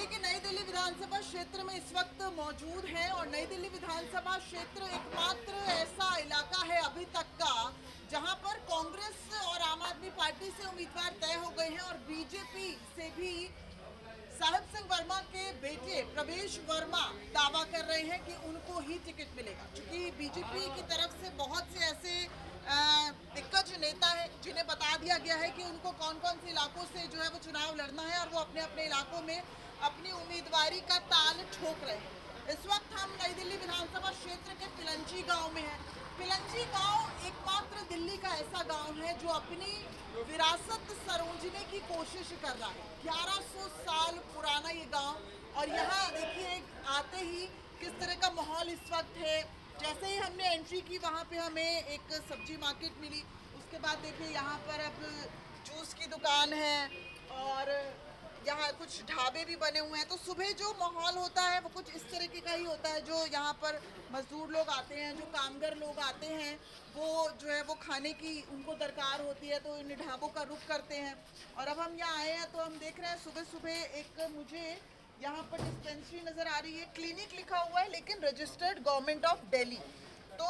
दिल्ली के नई दिल्ली विधानसभा क्षेत्र में इस वक्त मौजूद हैं और नई दिल्ली विधानसभा क्षेत्र एकमात्र ऐसा इलाका है अभी तक का जहां पर कांग्रेस और आम आदमी पार्टी से उम्मीदवार तय हो गए हैं और बीजेपी से भी साहिब सिंह वर्मा के बेटे प्रवेश वर्मा दावा कर रहे हैं कि उनको ही टिकट मिलेगा, क्योंकि बीजेपी की तरफ से बहुत से ऐसे दिग्गज नेता है जिन्हें बता दिया गया है कि उनको कौन कौन से इलाकों से जो है वो चुनाव लड़ना है और वो अपने अपने इलाकों में अपनी उम्मीदवारी का ताल ठोक रहे हैं। इस वक्त हम नई दिल्ली विधानसभा क्षेत्र के पिलंजी गांव में हैं। पिलंजी गांव एकमात्र दिल्ली का ऐसा गांव है जो अपनी विरासत सरोजने की कोशिश कर रहा है। 1100 साल पुराना ये गांव और यहाँ देखिए आते ही किस तरह का माहौल इस वक्त है। जैसे ही हमने एंट्री की वहाँ पे हमें एक सब्जी मार्केट मिली, उसके बाद देखिए यहाँ पर अब जूस की दुकान है और यहाँ कुछ ढाबे भी बने हुए हैं। तो सुबह जो माहौल होता है वो कुछ इस तरीके का ही होता है। जो यहाँ पर मजदूर लोग आते हैं, जो कामगर लोग आते हैं, वो जो है वो खाने की उनको दरकार होती है तो इन ढाबों का रुख करते हैं। और अब हम यहाँ आए हैं तो हम देख रहे हैं सुबह सुबह एक मुझे यहाँ पर डिस्पेंसरी नजर आ रही है। क्लिनिक लिखा हुआ है लेकिन रजिस्टर्ड गवर्नमेंट ऑफ दिल्ली, तो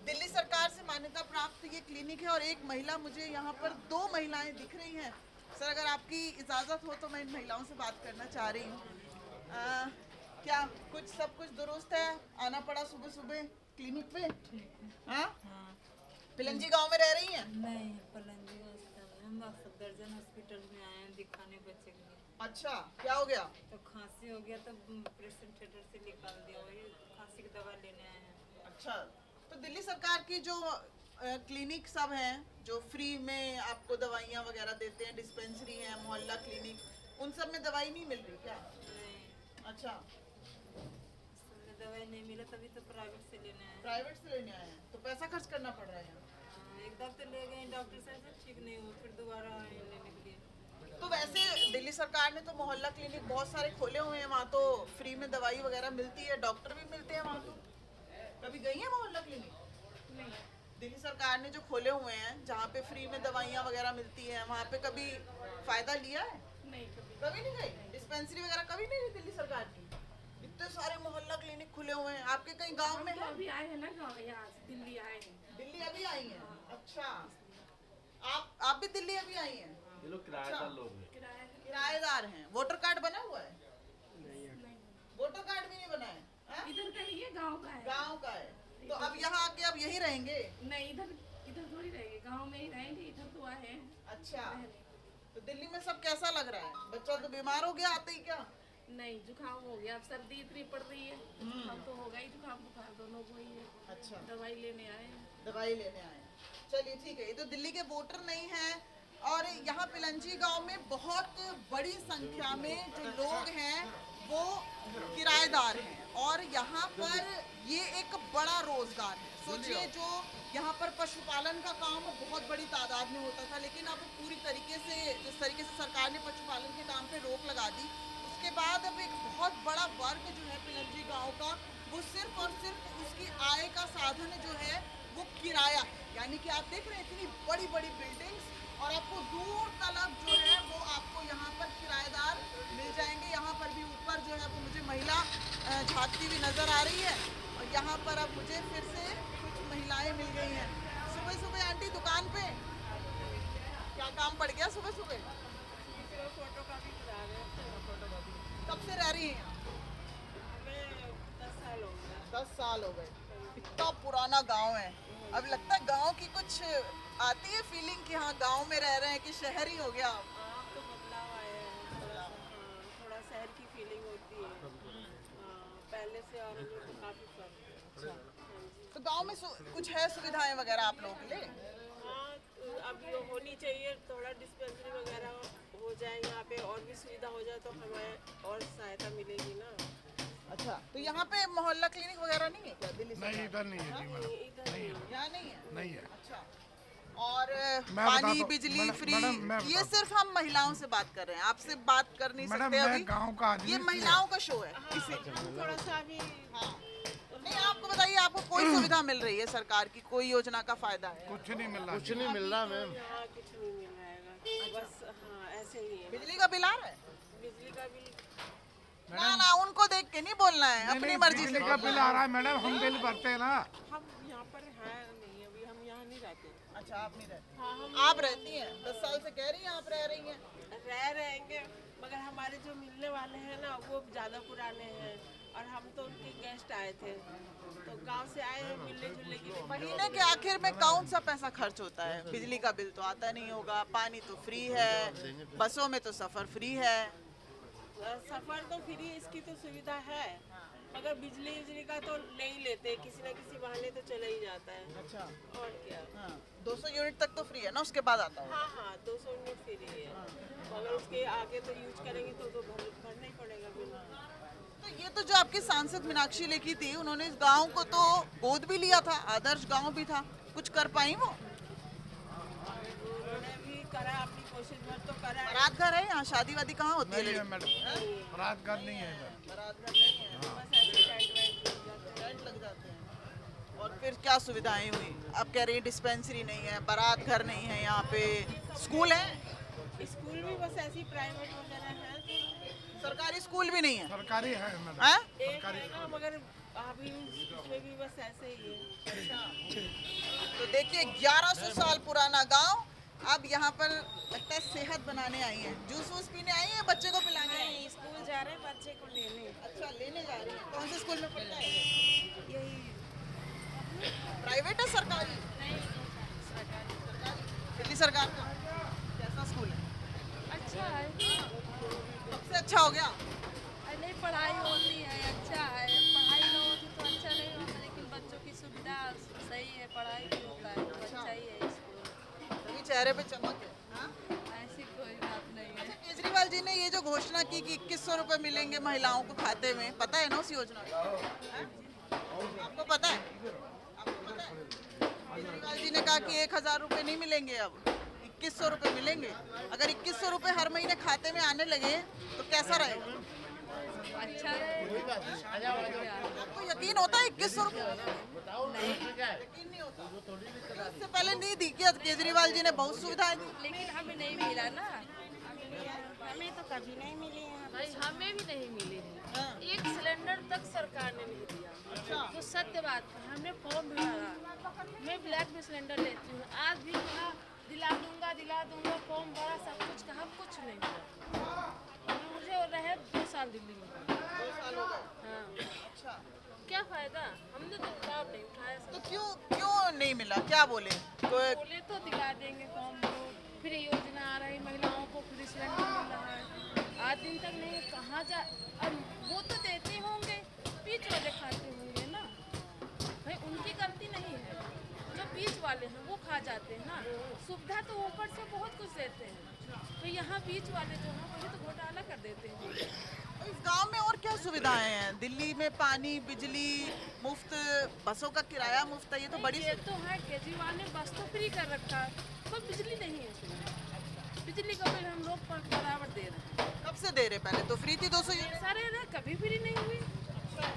दिल्ली सरकार से मान्यता प्राप्त ये क्लिनिक है। और एक महिला, मुझे यहाँ पर 2 महिलाएं दिख रही हैं। सर अगर आपकी इजाज़त हो तो मैं इन महिलाओं से बात करना चाह रही हूँ। क्या कुछ सब कुछ दुरुस्त है? आना पड़ा सुबह सुबह क्लिनिक पे? हाँ, पिलंजी गांव में रह रही हैं? नहीं, पिलंजी हम सफदरजंग हॉस्पिटल में आए हैं दिखाने बच्चे के लिए। अच्छा, क्या हो गया? तो खांसी हो गया तो ऑपरेशन थिएटर से निकाल दिया, वही खांसी की दवा लेने आए हैं। अच्छा, तो दिल्ली सरकार की जो क्लिनिक सब हैं जो फ्री में आपको दवाइयाँ वगैरह देते हैं, डिस्पेंसरी है, मोहल्ला क्लिनिक, उन सब में दवाई नहीं मिल रही क्या? नहीं, अच्छा, सबने दवाई नहीं मिला तभी तो प्राइवेट से लेने आए हैं। प्राइवेट से लेने आए हैं तो पैसा खर्च करना पड़ रहा है। एक दफ्तर ले गए डॉक्टर साहब से, ठीक नहीं हुआ, फिर दोबारा आए लेने के लिए। तो वैसे दिल्ली सरकार ने तो मोहल्ला क्लिनिक बहुत सारे खोले हुए हैं, वहाँ तो फ्री में दवाई वगैरह मिलती है, डॉक्टर भी मिलते हैं वहाँ। तो कभी गई है मोहल्ला क्लिनिक? नहीं, दिल्ली सरकार ने जो खोले हुए हैं जहाँ पे फ्री में दवाइयाँ वगैरह मिलती हैं, वहाँ पे कभी फायदा लिया है? नहीं कभी नहीं गई? डिस्पेंसरी वगैरह कभी नहीं ली दिल्ली सरकार की? इतने सारे मोहल्ला क्लिनिक खुले हुए हैं, आपके कहीं गांव में है? अभी आए हैं ना गाँव, यहाँ से दिल्ली आए हैं। दिल्ली अभी आई हैं? अच्छा, आप भी दिल्ली अभी आई हैं? ये लोग किराएदार लोग हैं। किराएदार हैं। वोटर कार्ड बना हुआ है? नहीं, वोटर कार्ड भी नहीं बना है? इधर का नहीं है, गाँव का है। गाँव का है तो अब यहाँ आके अब यही रहेंगे? नहीं, इधर इधर थोड़ी रहेंगे, गाँव में ही रहेंगे। इधर तो आए हैं अच्छा, रहने। तो दिल्ली में सब कैसा लग रहा है? बच्चा तो बीमार हो गया आते ही क्या? नहीं, जुकाम हो गया, अब सर्दी इतनी पड़ रही है, जुकाम तो होगा ही, जुकाम बुखार दोनों को ही है। अच्छा, दवाई लेने आए हैं। दवाई लेने आए हैं। चलिए ठीक है, ये तो दिल्ली के वोटर नहीं हैं। और यहाँ पिलंजी गांव में बहुत बड़ी संख्या में जो लोग हैं वो किराएदार हैं और यहाँ पर ये एक बड़ा रोजगार है। सोचिए, जो यहाँ पर पशुपालन का काम बहुत बड़ी तादाद में होता था, लेकिन अब पूरी तरीके से जिस तरीके से सरकार ने पशुपालन के काम पे रोक लगा दी, उसके बाद अब एक बहुत बड़ा वर्ग जो है पिलंजी गांव का, वो सिर्फ और सिर्फ उसकी आय का साधन जो है वो किराया है। यानी कि आप देख रहे हैं इतनी बड़ी बड़ी बिल्डिंग्स और आपको दूर तलक जो है वो आपको यहाँ पर किराएदार मिल जाएंगे। यहाँ पर भी ऊपर जो है वो मुझे महिला झांकती हुई नजर आ रही है और यहाँ पर अब मुझे फिर से कुछ महिलाएं मिल गई हैं। सुबह सुबह आंटी दुकान पे क्या काम पड़ गया? सुबह सुबह फोटो कॉपी करा रहे हैं। कब से रह रही हैं? हमें 10 साल हो गए। 10 साल हो गए। इतना पुराना गांव है, अब लगता है गांव की कुछ आती है फीलिंग कि हाँ गांव में रह रहे हैं कि शहर ही हो गया? हाँ, तो बदलाव आया है थोड़ा सा। हाँ, थोड़ा शहर की फीलिंग होती है। हाँ, पहले से और अभी तो काफी फर्क है। हाँ जी। तो गांव में कुछ है सुविधाएं वगैरह आप लोगों के लिए? हाँ, तो अब ये होनी चाहिए, थोड़ा डिस्पेंसरी वगैरह हो जाए यहाँ पे और भी सुविधा हो जाए तो हमें और सहायता मिलेगी ना। अच्छा, तो यहाँ पे मोहल्ला क्लिनिक वगैरह नहीं है क्या दिल्ली से? नहीं, इधर नहीं है जी मैडम, इधर नहीं है। यहाँ नहीं है? नहीं है। अच्छा, और मैं पानी बताता हूँ, बिजली मैडम, फ्री, मैं ये बताता सिर्फ हम महिलाओं से बात कर रहे हैं, आपसे बात कर नहीं मैडम, सकते मैं अभी। गांव का आदमी ये हूँ। महिलाओं का शो है। थोड़ा सा अभी हाँ, नहीं आपको बताइए, आपको कोई सुविधा मिल रही है सरकार की? कोई योजना का फायदा है? कुछ नहीं मिल रहा। कुछ नहीं मिल रहा मैम। यहाँ कुछ नहीं मिल रहा है, बस हाँ ऐसे ही है। बिजली का बिल आ रहा है? बिजली का बिल ना ना उनको देख के नहीं बोलना है, अपनी मर्जी से बिजली का बिल आ रहा है मैडम, हम बिल भरते हैं ना। हम यहाँ पर हैं नहीं, अभी हम यहाँ नहीं रहते। अच्छा आप नहीं रहती, हाँ हम आप रहती हैं 10 साल से कह रही हैं आप रह रही हैं। रह रहेंगे, मगर हमारे जो मिलने वाले हैं ना वो ज़्यादा पुराने हैं और हम तो उनके गेस्ट आए थे, तो गांव से आए हैं मिलने जुलने के लिए। महीने के आखिर में कौन सा पैसा खर्च होता है? बिजली का बिल तो आता नहीं होगा, पानी तो फ्री है, बसों में तो सफर फ्री है। सफ़र तो फ्री, इसकी तो सुविधा है, मगर बिजली का तो ले ही लेते हैं, किसी ना किसी बहाने तो चला ही जाता है। अच्छा और क्या। हाँ 200 यूनिट तक तो फ्री है ना, उसके बाद आता है। हाँ हाँ 200 यूनिट फ्री है, मगर उसके आगे तो यूज करेंगे तो भरना ही पड़ेगा बिल। तो ये तो जो आपकी सांसद मीनाक्षी लेखी थी, उन्होंने इस गांव को तो गोद भी लिया था, आदर्श गांव भी था, कुछ कर पाई वो? उन्होंने भी करा, अपनी कोशिश भर तो करा है। बारात घर है यहाँ, शादी वादी कहाँ होती नहीं है है? मैडम, रात घर नहीं है इधर। बारात घर नहीं है, बस ऐसे टेंट वेंट लग जाते हैं। टेंट लग जाते हैं। और फिर क्या सुविधाएं हुई? अब कह रही डिस्पेंसरी नहीं है, बारात घर नहीं है, यहाँ पे स्कूल है, स्कूल भी बस ऐसी प्राइवेट वगैरह है, सरकारी स्कूल भी नहीं है। सरकारी है मैडम। हैं? एक है ना, मगर अभी उसमें भी बस ऐसे ही है। तो देखिए 1100 साल पुराना गांव, अब यहाँ पर लगता है सेहत बनाने आई हैं, जूस वूस पीने आई हैं, बच्चे को पिलाने आई हैं। स्कूल जा रहे हैं बच्चे को लेने। अच्छा लेने जा रही हैं, कौन से स्कूल में पढ़ता है? यही प्राइवेट है सरकारी? दिल्ली सरकार का कैसा स्कूल है? अच्छा है। सबसे अच्छा हो गया। नहीं पढ़ाई होती है, अच्छा है, पढ़ाई ना होती तो अच्छा नहीं होता, लेकिन बच्चों की सुविधा सही है, पढ़ाई भी होता है तो अच्छा ही है स्कूल। तभी चेहरे पे चमक है। हाँ? ऐसी कोई बात नहीं है। अच्छा केजरीवाल जी ने ये जो घोषणा की कि 2100 रुपए मिलेंगे महिलाओं को खाते में, पता है ना उस योजना का? हाँ? आपको पता है? आपको पता है? केजरीवाल जी ने कहा कि 1000 रुपए नहीं मिलेंगे, अब 2100 रुपए मिलेंगे। अगर 2100 रुपए हर महीने खाते में आने लगे तो कैसा रहेगा? अच्छा रहेगा। आपको यकीन होता है 2100 रुपए? यकीन नहीं होता। इससे पहले नहीं दी क्या? केजरीवाल जी ने बहुत सुविधाएं दी। लेकिन हमें नहीं मिला ना, हमें तो कभी नहीं मिली है। भाई हमें भी नहीं मिले हैं। हाँ। एक सिलेंडर तक सरकार ने नहीं दिया। अच्छा तो सत्य बात है, हमने फॉर्म भी भरा, मैं ब्लैक में सिलेंडर लेती हूँ, आज भी कहा दिला दूंगा, फॉर्म भरा, सब कुछ कहा, कुछ नहीं हुआ। मुझे रहे 2 साल दिल्ली में। 2 साल हो गए। हाँ, अच्छा क्या फायदा, हमने तो जवाब नहीं उठाया। तो क्यों नहीं मिला? क्या बोले? कोई बोले तो दिला देंगे फॉर्म भरो, फ्री योजना आ रही, महिलाओं को फ्री सिलेंडर मिल रहा है, आज दिन तक नहीं, कहाँ जा। अब वो तो देते होंगे, बीच वाले खाते होंगे ना, भाई उनकी गलती नहीं है, जो बीच वाले हैं वो खा जाते हैं ना। सुविधा तो ऊपर से बहुत कुछ देते हैं, तो यहाँ बीच वाले जो हैं वही तो घोटाला कर देते हैं। तो इस गांव में और क्या सुविधाएं हैं? दिल्ली में पानी बिजली मुफ्त, बसों का किराया मुफ्त है, ये तो बड़ी ये तो है, केजरीवाल ने बस तो फ्री कर रखा है, पर बिजली नहीं है इसमें। बिजली का बिल हम लोग बराबर दे रहे हैं। कब से दे रहे? पहले तो फ्री थी 200 यूनिट। सारे ना कभी फ्री नहीं हुई,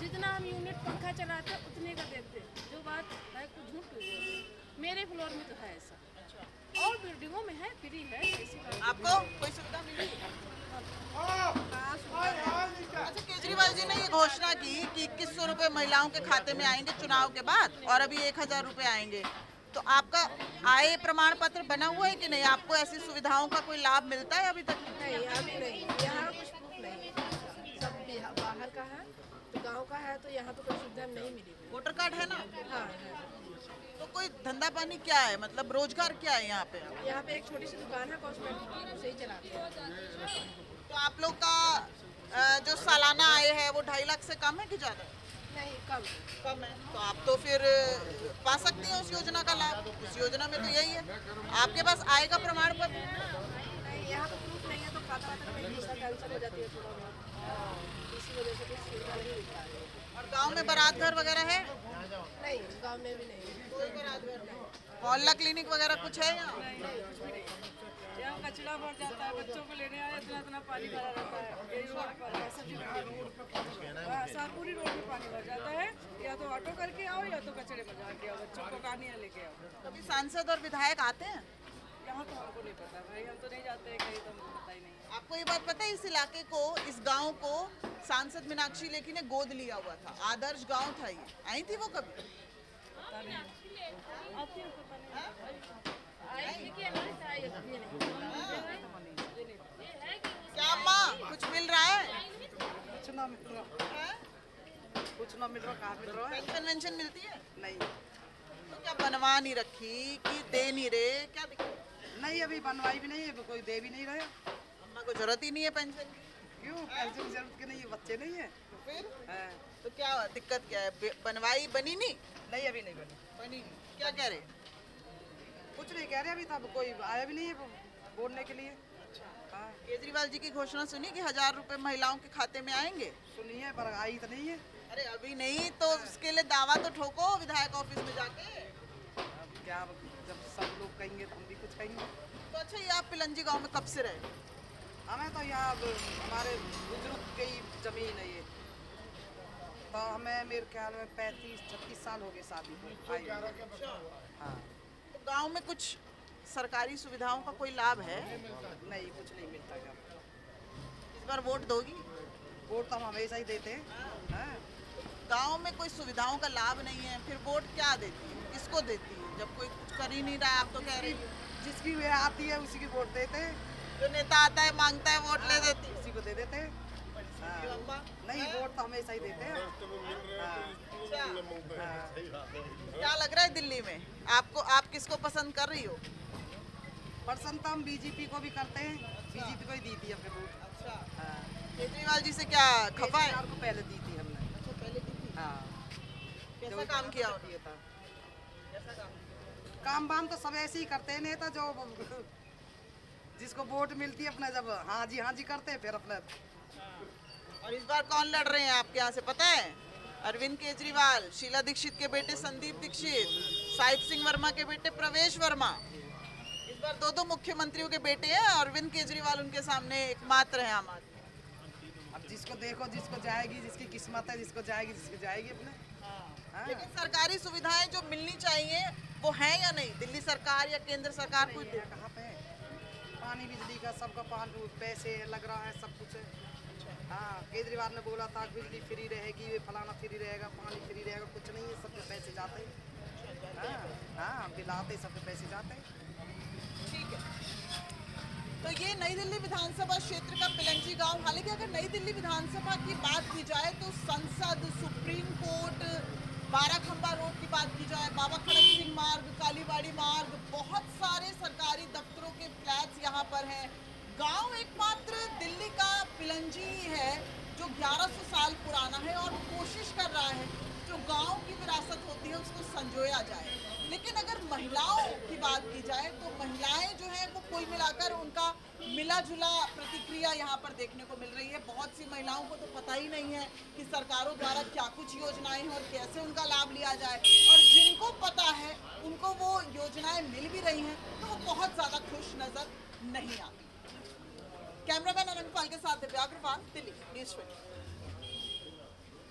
जितना हम यूनिट पंखा चलाते हैं उतने का देते हैं। जो बात है कुछ झूठ हुई है, मेरे फ्लोर में तो है ऐसा, और बिल्डिंगों में है फ्री है, ऐसी बात नहीं। आपको कोई सुविधा मिली? अच्छा केजरीवाल जी ने ये घोषणा की कि 2100 रुपए महिलाओं के खाते में आएंगे चुनाव के बाद, और अभी 1000 रुपए आएंगे, तो आपका आय प्रमाण पत्र बना हुआ है कि नहीं? आपको ऐसी सुविधाओं का कोई लाभ मिलता है अभी तक? नहीं अभी नहीं, यहाँ कुछ प्रूफ नहीं है, सब बाहर का है, तो गांव का है, तो यहाँ तो कोई सुविधा नहीं मिली। वोटर कार्ड है ना? हाँ है। तो कोई धंधा पानी क्या है, मतलब रोजगार क्या है यहाँ पे? यहाँ पे एक छोटी सी दुकान है कॉस्मेटिक की, उसे ही चलाते हैं। तो आप लोग का जो सालाना आय है वो 2.5 लाख से कम है कि ज़्यादा? नहीं कम। कम है। तो आप तो फिर पा सकती हैं उस योजना का लाभ। उस योजना में तो यही है, आपके पास आय का प्रमाण पत्र है। नहीं यहाँ तो प्रूफ नहीं है, तो खाता वाता नहीं, दूसरा कैंसिल हो जाती है थोड़ा बहुत, इसी वजह से कुछ सुविधा नहीं मिल पा रही है। और गांव में बारात घर वगैरह है? नहीं गाँव में भी नहीं। कोई बारात घर नहीं। मोहल्ला क्लिनिक वगैरह कुछ है यहाँ? यहाँ कचरा भर जाता है, बच्चों को लेने आए इतना पानी भरा रहता है, यही रोड पर है, सब्जी मंडी में पूरी रोड में पानी भर जाता है, या तो ऑटो करके आओ या तो कचरे में जाके आओ, बच्चों को कहानियाँ लेके आओ। कभी सांसद और विधायक आते हैं? यहाँ तो हमको नहीं पता भाई, हम तो नहीं जाते हैं कहीं, तो हमको पता ही नहीं है। आपको ये बात पता है इस इलाके को, इस गांव को सांसद मीनाक्षी लेखी ने गोद लिया हुआ था, आदर्श गांव था ये, आई थी वो कभी? पता नहीं आती हूँ, पता नहीं। आई थी कि हमारे से आई अभी नहीं। ये है कि क्या अम्मा कुछ मिल रहा है? कुछ ना मिल रहा, हैं? कुछ ना मिल रहा, कहाँ मिल रहा है? पेंशन वेंशन मिलती है? नहीं तो क्या बनवा नहीं रखी कि दे नहीं रहे, क्या दिक्कत? नहीं, अभी बनवाई भी नहीं है, कोई दे भी नहीं रहे। अम्मा को जरूरत ही नहीं है पेंशन की, क्यों? पेंशन की जरूरत की नहीं है, बच्चे नहीं है। तो फिर हाँ। तो क्या दिक्कत क्या है? बनवाई बनी नहीं? नहीं, अभी नहीं बनी। बनी नहीं, क्या कह रहे? कुछ नहीं कह रहे, अभी तब कोई आया भी नहीं है बोलने के लिए। हाँ, केजरीवाल जी की घोषणा सुनी कि 1000 रुपए महिलाओं के खाते में आएंगे? सुनिए, पर आई तो नहीं है। अरे अभी नहीं तो उसके लिए दावा तो ठोको विधायक ऑफिस में जाके। अब क्या, जब सब लोग कहेंगे तो हम भी कुछ कहेंगे। तो अच्छा, ये आप पिलंजी गांव में कब से रहे? हमें तो यहाँ हमारे बुजुर्ग की जमीन है ये, तो हमें मेरे ख्याल में 35-36 साल हो गए शादी को आए हुए। हाँ, तो गांव में कुछ सरकारी सुविधाओं का कोई लाभ है? नहीं, कुछ नहीं मिलता क्या। इस बार वोट दोगी? वोट तो हम हमेशा ही देते हैं। हाँ, गांव में कोई सुविधाओं का लाभ नहीं है, फिर वोट क्या देती है, किसको देती है? जब कोई कुछ कर ही नहीं रहा है, आप तो कह रही हो। जिसकी वे आती है उसी की वोट देते हैं, जो नेता आता है मांगता है वोट ले देती है। उसी को दे देते हैं। हाँ, अम्मा, नहीं, वोट तो हमेशा ही देते हैं। हाँ, अच्छा, हाँ। क्या लग रहा है दिल्ली में आपको? आप किसको पसंद कर रही हो? पसंद तो हम बीजेपी को भी करते हैं, बीजेपी को ही दी थी अपने वोट। अच्छा, हाँ, केजरीवाल जी से क्या खफा है? केजरीवाल को पहले दी थी हमने। अच्छा, पहले दी थी। हाँ, कैसा काम किया उन्होंने? ये था कैसा काम किया? काम वाम तो सब ऐसे ही करते हैं नेता, जो जिसको वोट मिलती है अपना जब हाँ जी करते हैं, फिर अपना। और इस बार कौन लड़ रहे हैं आपके यहाँ से पता है? अरविंद केजरीवाल, शीला दीक्षित के बेटे संदीप दीक्षित, साहिब सिंह वर्मा के बेटे प्रवेश वर्मा। इस बार दो मुख्यमंत्रियों के बेटे हैं, अरविंद केजरीवाल उनके सामने एकमात्र है आम आदमी। अब जिसको देखो, जिसको जाएगी, जिसकी किस्मत है, जिसको जाएगी अपने। हाँ। लेकिन सरकारी सुविधाएं जो मिलनी चाहिए वो है या नहीं? दिल्ली सरकार या केंद्र सरकार कुछ ये कहाँ पे है? पानी बिजली का सबका पैसे लग रहा है, सब कुछ है। हाँ, केजरीवाल ने बोला था बिजली फ्री रहेगी, ये फलाना फ्री रहेगा, पानी फ्री रहेगा, कुछ नहीं है, सबके पैसे जाते हैं। हाँ, हाँ, बिल आते सबके पैसे जाते हैं। ठीक है। तो ये नई दिल्ली विधानसभा क्षेत्र का पिलंजी गांव। हालांकि अगर नई दिल्ली विधानसभा की बात की जाए तो संसद, सुप्रीम कोर्ट, बाराखंबा रोड की बात की जाए, बाबा खड़क सिंह मार्ग, कालीबाड़ी मार्ग, बहुत सारे सरकारी दफ्तरों के फ्लैट्स यहाँ पर हैं। गांव एकमात्र दिल्ली का पिलंजी है जो 1100 साल पुराना है और कोशिश कर रहा है जो गांव की विरासत होती है उसको संजोया जाए। लेकिन अगर महिलाओं की बात की जाए तो महिलाएं जो है वो कुल मिलाकर उनका मिला जुला प्रतिक्रिया यहाँ पर देखने को मिल रही है। बहुत सी महिलाओं को तो पता ही नहीं है कि सरकारों द्वारा क्या कुछ योजनाएं हैं और कैसे उनका लाभ लिया जाए, और जिनको पता है उनको वो योजनाएं मिल भी रही हैं तो वो बहुत ज़्यादा खुश नजर नहीं आती। कैमरामैन अनंत पाल के साथ दिव्या अग्रवाल, दिल्ली न्यूज़ 20।